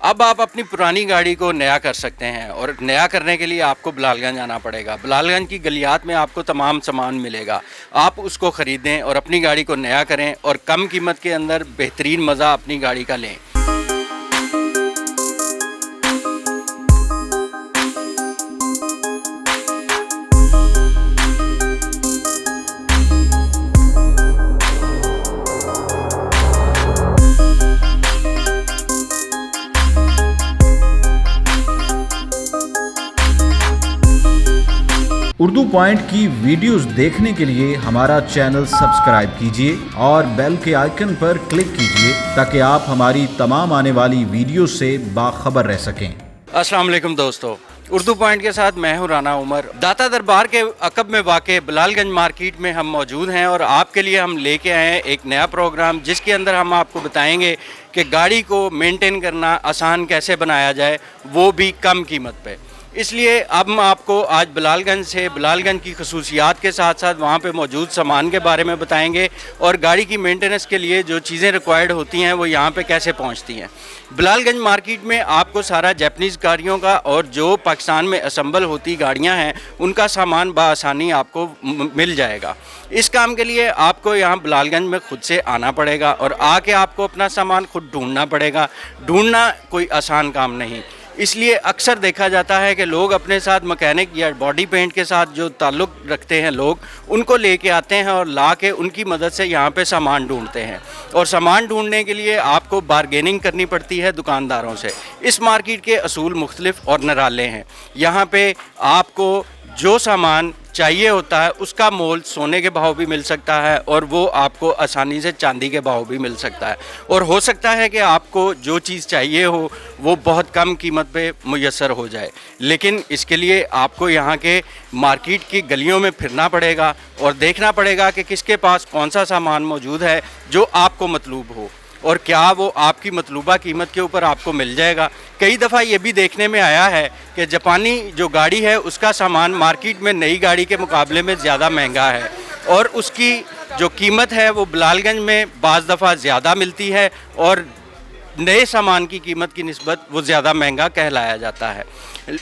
अब आप अपनी पुरानी गाड़ी को नया कर सकते हैं और नया करने के लिए आपको बिलालगंज आना पड़ेगा। बिलालगंज की गलियात में आपको तमाम सामान मिलेगा, आप उसको ख़रीदें और अपनी गाड़ी को नया करें और कम कीमत के अंदर बेहतरीन मज़ा अपनी गाड़ी का लें। उर्दू पॉइंट की वीडियोस देखने के लिए हमारा चैनल सब्सक्राइब कीजिए और बेल के आइकन पर क्लिक कीजिए ताकि आप हमारी तमाम आने वाली वीडियो से बाखबर रह सकें। अस्सलाम वालेकुम दोस्तों, उर्दू पॉइंट के साथ मैं हूं राना उमर। दाता दरबार के अकब में वाक़े बिलालगंज मार्केट में हम मौजूद हैं और आपके लिए हम लेके आए हैं एक नया प्रोग्राम, जिसके अंदर हम आपको बताएंगे कि गाड़ी को मेंटेन करना आसान कैसे बनाया जाए, वो भी कम कीमत पे। इसलिए अब हम आपको आज बिलालगंज की खसूसियात के साथ साथ वहाँ पे मौजूद सामान के बारे में बताएंगे और गाड़ी की मेंटेनेंस के लिए जो चीज़ें रिक्वायर्ड होती हैं वो यहाँ पे कैसे पहुँचती हैं। बिलालगंज मार्केट में आपको सारा जापानीज़ गाड़ियों का और जो पाकिस्तान में असम्बल होती गाड़ियाँ हैं उनका सामान बआसानी आपको मिल जाएगा। इस काम के लिए आपको यहाँ बिलालगंज में ख़ुद से आना पड़ेगा और आके आपको अपना सामान खुद ढूंढना पड़ेगा। ढूंढना कोई आसान काम नहीं, इसलिए अक्सर देखा जाता है कि लोग अपने साथ मैकेनिक या बॉडी पेंट के साथ जो ताल्लुक़ रखते हैं लोग, उनको लेके आते हैं और ला के उनकी मदद से यहाँ पे सामान ढूंढते हैं। और सामान ढूंढने के लिए आपको बारगेनिंग करनी पड़ती है दुकानदारों से। इस मार्केट के असूल मुख्तलिफ और निराले हैं। यहाँ पे आपको जो सामान चाहिए होता है उसका मोल सोने के भाव भी मिल सकता है और वो आपको आसानी से चांदी के भाव भी मिल सकता है। और हो सकता है कि आपको जो चीज़ चाहिए हो वो बहुत कम कीमत पे मुयस्सर हो जाए, लेकिन इसके लिए आपको यहाँ के मार्केट की गलियों में फिरना पड़ेगा और देखना पड़ेगा कि किसके पास कौन सा सामान मौजूद है जो आपको मतलूब हो और क्या वो आपकी मतलूबा कीमत के ऊपर आपको मिल जाएगा। कई दफ़ा ये भी देखने में आया है कि जापानी जो गाड़ी है उसका सामान मार्केट में नई गाड़ी के मुकाबले में ज़्यादा महंगा है और उसकी जो कीमत है वो बिलालगंज में बाज़ दफ़ा ज़्यादा मिलती है और नए सामान की कीमत की निस्बत वो ज़्यादा महंगा कहलाया जाता है।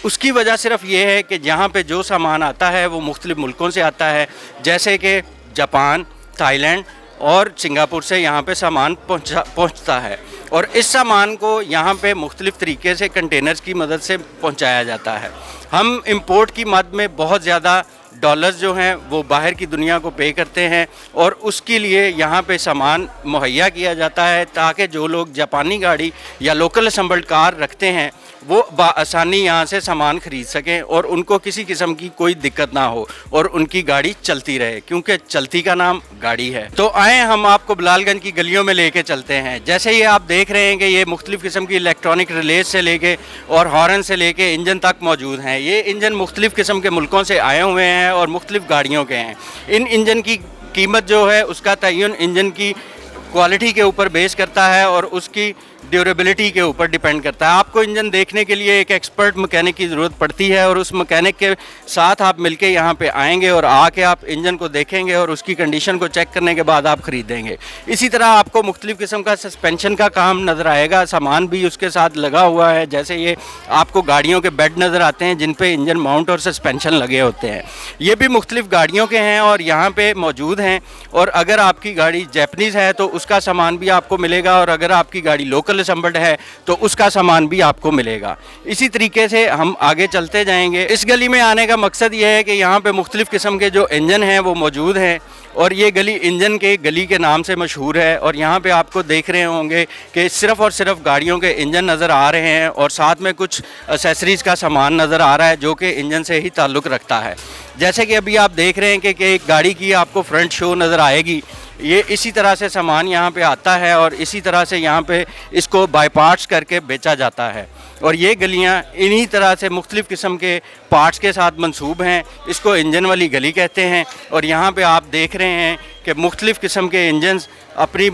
उसकी वजह सिर्फ ये है कि यहाँ पे जो सामान आता है वो मुख्तलिफ़ मुल्कों से आता है, जैसे कि जापान, थाईलैंड और सिंगापुर से यहाँ पे सामान पहुँचता है और इस सामान को यहाँ पे मुख्तलिफ़ तरीके से कंटेनर्स की मदद से पहुँचाया जाता है। हम इंपोर्ट की मद में बहुत ज़्यादा डॉलर्स जो हैं वो बाहर की दुनिया को पे करते हैं और उसके लिए यहाँ पे सामान मुहैया किया जाता है ताकि जो लोग जापानी गाड़ी या लोकल असम्बल्ड कार रखते हैं वो बआसानी यहाँ से सामान ख़रीद सकें और उनको किसी किस्म की कोई दिक्कत ना हो और उनकी गाड़ी चलती रहे, क्योंकि चलती का नाम गाड़ी है। तो आए हम आपको बिलालगंज की गलियों में लेके चलते हैं। जैसे ये आप देख रहे हैं कि ये मुख्तलिफ़ किस्म की इलेक्ट्रॉनिक रिलेज से लेके और हॉर्न से लेके इंजन तक मौजूद हैं। ये इंजन मुख्तलिफ़ किस्म के मुल्कों से आए हुए हैं और मुख्तलिफ़ गाड़ियों के हैं। इन इंजन की कीमत जो है उसका तयन इंजन की क्वालिटी के ऊपर बेस करता है और उसकी ड्यूरेबिलिटी के ऊपर डिपेंड करता है। आपको इंजन देखने के लिए एक एक्सपर्ट मैकेनिक की ज़रूरत पड़ती है और उस मैकेनिक के साथ आप मिलके यहाँ पे आएंगे और आके आप इंजन को देखेंगे और उसकी कंडीशन को चेक करने के बाद आप ख़रीदेंगे। इसी तरह आपको मुख्तलिफ़ किस्म का सस्पेंशन का काम नज़र आएगा, सामान भी उसके साथ लगा हुआ है। जैसे ये आपको गाड़ियों के बेड नज़र आते हैं जिन पर इंजन माउंट और सस्पेंशन लगे होते हैं, ये भी मुख्तलिफ़ गाड़ियों के हैं और यहाँ पर मौजूद हैं। और अगर आपकी गाड़ी जापानीज़ है तो उसका सामान भी आपको मिलेगा और अगर आपकी गाड़ी लोकल असम्बल्ड है तो उसका सामान भी आपको मिलेगा। इसी तरीके से हम आगे चलते जाएंगे। इस गली में आने का मकसद ये है कि यहाँ पे मुख्तलिफ़ किस्म के जो इंजन हैं वो मौजूद हैं और ये गली इंजन के गली के नाम से मशहूर है। और यहाँ पे आपको देख रहे होंगे कि सिर्फ़ और सिर्फ गाड़ियों के इंजन नज़र आ रहे हैं और साथ में कुछ एक्सेसरीज़ का सामान नज़र आ रहा है जो कि इंजन से ही ताल्लुक़ रखता है। जैसे कि अभी आप देख रहे हैं कि एक गाड़ी की आपको फ्रंट शो नज़र आएगी, ये इसी तरह से सामान यहाँ पे आता है और इसी तरह से यहाँ पे इसको बाय पार्ट्स करके बेचा जाता है। और ये गलियाँ इन्हीं तरह से मुख्तलिफ़ किस्म के पार्ट्स के साथ मंसूब हैं। इसको इंजन वाली गली कहते हैं और यहाँ पे आप देख रहे हैं कि मुख्तलिफ़ किस्म के इंजन्स अपनी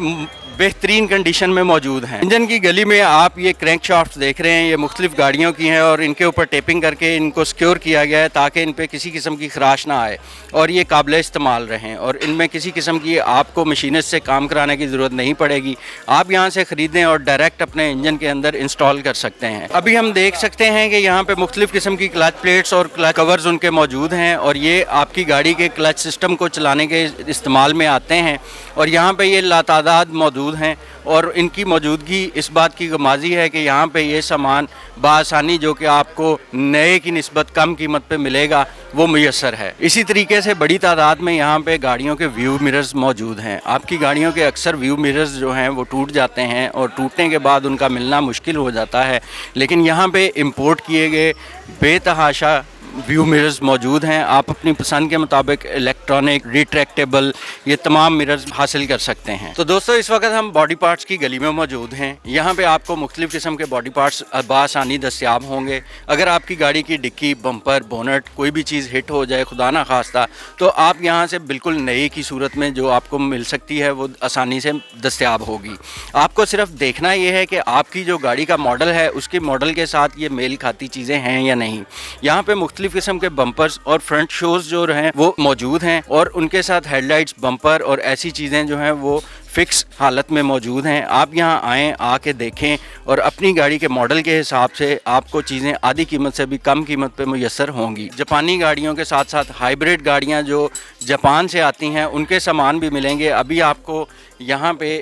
बेहतरीन कंडीशन में मौजूद हैं। इंजन की गली में आप ये क्रैंक शाफ्ट देख रहे हैं, ये मुख्तलिफ गाड़ियों की हैं और इनके ऊपर टेपिंग करके इनको सिक्योर किया गया है ताकि इन पे किसी किस्म की खराश ना आए और ये काबिल इस्तेमाल रहें और इनमें किसी किस्म की आपको मशीनिस्ट से काम कराने की ज़रूरत नहीं पड़ेगी। आप यहाँ से ख़रीदें और डायरेक्ट अपने इंजन के अंदर इंस्टॉल कर सकते हैं। अभी हम देख सकते हैं कि यहाँ पे मुख्तलिफ किस्म की क्लच प्लेट्स और क्लच कवर्स उनके मौजूद हैं और ये आपकी गाड़ी के क्लच सिस्टम को चलाने के इस्तेमाल में आते हैं और यहाँ पे ये लातादाद मौजूद हैं और इनकी मौजूदगी इस बात की गमाजी है कि यहाँ पे ये सामान बआसानी जो कि आपको नए की निस्बत कम कीमत पे मिलेगा वो मुयस्सर है। इसी तरीके से बड़ी तादाद में यहाँ पे गाड़ियों के व्यू मिरर्स मौजूद हैं। आपकी गाड़ियों के अक्सर व्यू मिरर्स जो हैं वो टूट जाते हैं और टूटने के बाद उनका मिलना मुश्किल हो जाता है, लेकिन यहाँ पे इंपोर्ट किए गए बेतहाशा व्यू मिरर्स मौजूद हैं। आप अपनी पसंद के मुताबिक इलेक्ट्रॉनिक, रिट्रैक्टेबल ये तमाम मिरर्स हासिल कर सकते हैं। तो दोस्तों इस वक्त हम बॉडी पार्ट्स की गली में मौजूद हैं। यहाँ पे आपको मुख्तलिफ किस्म के बॉडी पार्ट्स बआसानी दस्तयाब होंगे। अगर आपकी गाड़ी की डिक्की, बम्पर, बोनट कोई भी चीज़ हिट हो जाए खुदा ना खास्ता, तो आप यहाँ से बिल्कुल नई की सूरत में जो आपको मिल सकती है वो आसानी से दस्तयाब होगी। आपको सिर्फ देखना ये है कि आपकी जो गाड़ी का मॉडल है उसके मॉडल के साथ ये मेल खाती चीज़ें हैं या नहीं। यहाँ पे मुख्तलिफ किस्म के बम्पर्स और फ्रंट शोज जो हैं वो मौजूद हैं और उनके साथ हेडलाइट्स, बम्पर और ऐसी चीज़ें जो हैं वो फिक्स हालत में मौजूद हैं। आप यहाँ आएँ, आके देखें और अपनी गाड़ी के मॉडल के हिसाब से आपको चीज़ें आधी कीमत से भी कम कीमत पे मुयस्सर होंगी। जापानी गाड़ियों के साथ साथ हाइब्रिड गाड़ियाँ जो जापान से आती हैं उनके सामान भी मिलेंगे। अभी आपको यहाँ पे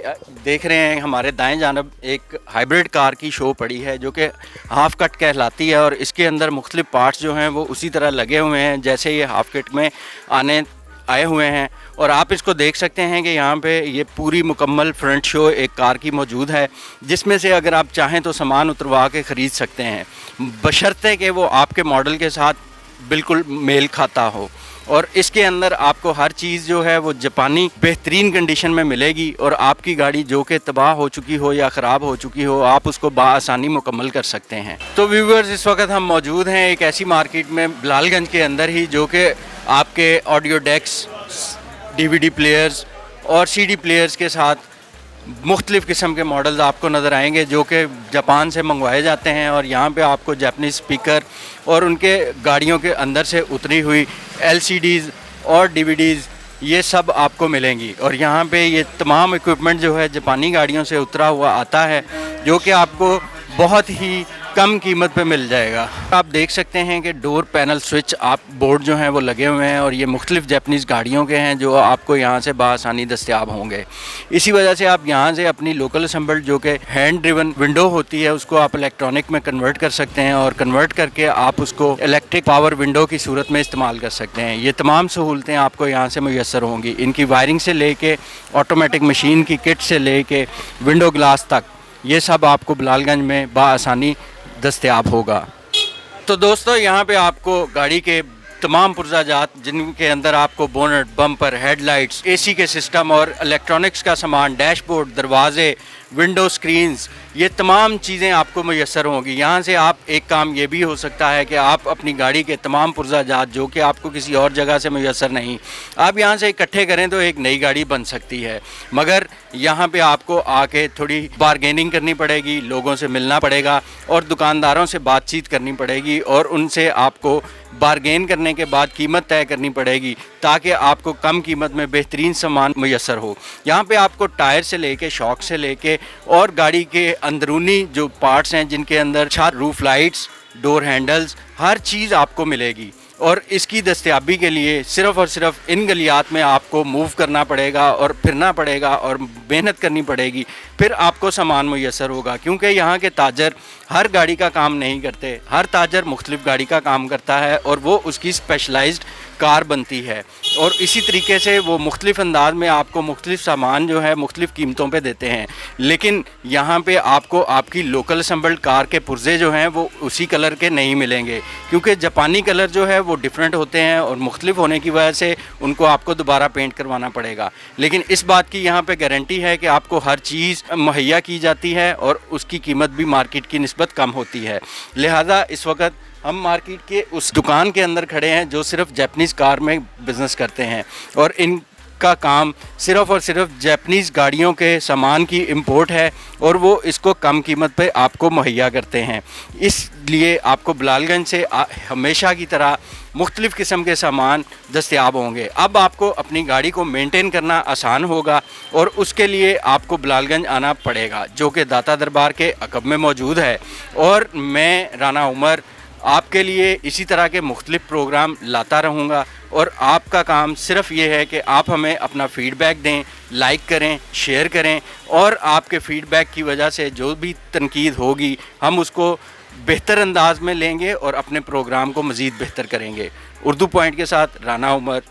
देख रहे हैं हमारे दाएं जानब एक हाइब्रिड कार की शो पड़ी है जो कि हाफ कट कहलाती है और इसके अंदर मुख्तलिफ पार्ट्स जो हैं वो उसी तरह लगे हुए हैं जैसे ये हाफ कट में आए हुए हैं और आप इसको देख सकते हैं कि यहाँ पे ये पूरी मुकम्मल फ्रंट शो एक कार की मौजूद है जिसमें से अगर आप चाहें तो सामान उतरवा के ख़रीद सकते हैं, बशर्ते कि वो आपके मॉडल के साथ बिल्कुल मेल खाता हो। और इसके अंदर आपको हर चीज़ जो है वो जापानी बेहतरीन कंडीशन में मिलेगी और आपकी गाड़ी जो कि तबाह हो चुकी हो या ख़राब हो चुकी हो आप उसको बआसानी मुकम्मल कर सकते हैं। तो व्यूवर्स इस वक्त हम मौजूद हैं एक ऐसी मार्केट में बिलालगंज के अंदर ही जो कि आपके ऑडियो डेक्स, DVD प्लेयर्स और CD प्लेयर्स के साथ मुख्तलिफ़ किस्म के मॉडल्स आपको नज़र आएंगे जो कि जापान से मंगवाए जाते हैं और यहाँ पे आपको जापानीज़ स्पीकर और उनके गाड़ियों के अंदर से उतरी हुई LCDs और DVDs ये सब आपको मिलेंगी। और यहाँ पे ये तमाम इक्विपमेंट जो है जापानी गाड़ियों से उतरा हुआ आता है जो कि आपको बहुत ही कम कीमत पे मिल जाएगा। आप देख सकते हैं कि डोर पैनल स्विच आप बोर्ड जो हैं वो लगे हुए हैं और ये मुख्तलिफ़ जापानीज़ गाड़ियों के हैं जो आपको यहाँ से बआसानी दस्तयाब होंगे। इसी वजह से आप यहाँ से अपनी लोकल असेंबल्ड जो कि हैंड ड्रिवन विंडो होती है उसको आप इलेक्ट्रॉनिक में कन्वर्ट कर सकते हैं और कन्वर्ट करके आप उसको इलेक्ट्रिक पावर विंडो की सूरत में इस्तेमाल कर सकते हैं। ये तमाम सहूलतें आपको यहाँ से मुयस्सर होंगी। इनकी वायरिंग से ले कर ऑटोमेटिक मशीन की किट से ले कर विंडो ग्लास तक ये सब आपको बिलालगंज में बआसानी दस्तयाब होगा। तो दोस्तों यहाँ पे आपको गाड़ी के तमाम पुर्जाजात जिनके अंदर आपको बोनट, बम्पर, हेडलाइट्स, AC के सिस्टम और इलेक्ट्रॉनिक्स का सामान, डैशबोर्ड, दरवाजे, विंडो स्क्रीन्स ये तमाम चीज़ें आपको मुयस्सर होंगी। यहाँ से आप एक काम ये भी हो सकता है कि आप अपनी गाड़ी के तमाम पुर्जाजात जो कि आपको किसी और जगह से मुयस्सर नहीं, आप यहाँ से इकट्ठे करें तो एक नई गाड़ी बन सकती है। मगर यहाँ पे आपको आके थोड़ी बारगेनिंग करनी पड़ेगी, लोगों से मिलना पड़ेगा और दुकानदारों से बातचीत करनी पड़ेगी और उनसे आपको बारगेन करने के बाद कीमत तय करनी पड़ेगी ताकि आपको कम कीमत में बेहतरीन सामान मुयस्सर हो। यहाँ पे आपको टायर से लेके, शॉक से लेके और गाड़ी के अंदरूनी जो पार्ट्स हैं जिनके अंदर छत, रूफ लाइट्स, डोर हैंडल्स, हर चीज़ आपको मिलेगी। और इसकी दस्तयाबी के लिए सिर्फ़ और सिर्फ इन गलियात में आपको मूव करना पड़ेगा और फिरना पड़ेगा और मेहनत करनी पड़ेगी, फिर आपको सामान मुयस्सर होगा। क्योंकि यहाँ के ताजर हर गाड़ी का काम नहीं करते, हर ताजर मुख्तलिफ़ गाड़ी का काम करता है और वो उसकी स्पेशलाइज्ड कार बनती है और इसी तरीके से वो मुख्तलिफ़ अंदाज में आपको मुख्तलिफ़ सामान जो है मुख्तलिफ़ कीमतों पे देते हैं। लेकिन यहाँ पे आपको आपकी लोकल असेंबल्ड कार के पुर्जे जो हैं वो उसी कलर के नहीं मिलेंगे क्योंकि जापानी कलर जो है वो डिफरेंट होते हैं और मुख्तलिफ होने की वजह से उनको आपको दोबारा पेंट करवाना पड़ेगा। लेकिन इस बात की यहाँ पे गारंटी है कि आपको हर चीज़ मुहैया की जाती है और उसकी कीमत भी मार्केट की निस्बत कम होती है। लिहाजा इस वक्त हम मार्केट के उस दुकान के अंदर खड़े हैं जो सिर्फ जापानीज़ कार में बिज़नेस करते हैं और इन का काम सिर्फ़ और सिर्फ जापानीज़ गाड़ियों के सामान की इंपोर्ट है और वो इसको कम कीमत पे आपको मुहैया करते हैं। इसलिए आपको बिलालगंज से हमेशा की तरह मुख्तलिफ़ किस्म के सामान दस्तयाब होंगे। अब आपको अपनी गाड़ी को मेंटेन करना आसान होगा और उसके लिए आपको बिलालगंज आना पड़ेगा, जो कि दाता दरबार के अकब में मौजूद है। और मैं राना उमर आपके लिए इसी तरह के मुख्तलिफ़ प्रोग्राम लाता रहूँगा और आपका काम सिर्फ़ ये है कि आप हमें अपना फ़ीडबैक दें, लाइक करें, शेयर करें और आपके फ़ीडबैक की वजह से जो भी तनकीद होगी हम उसको बेहतर अंदाज में लेंगे और अपने प्रोग्राम को मज़ीद बेहतर करेंगे। उर्दू पॉइंट के साथ राना उमर।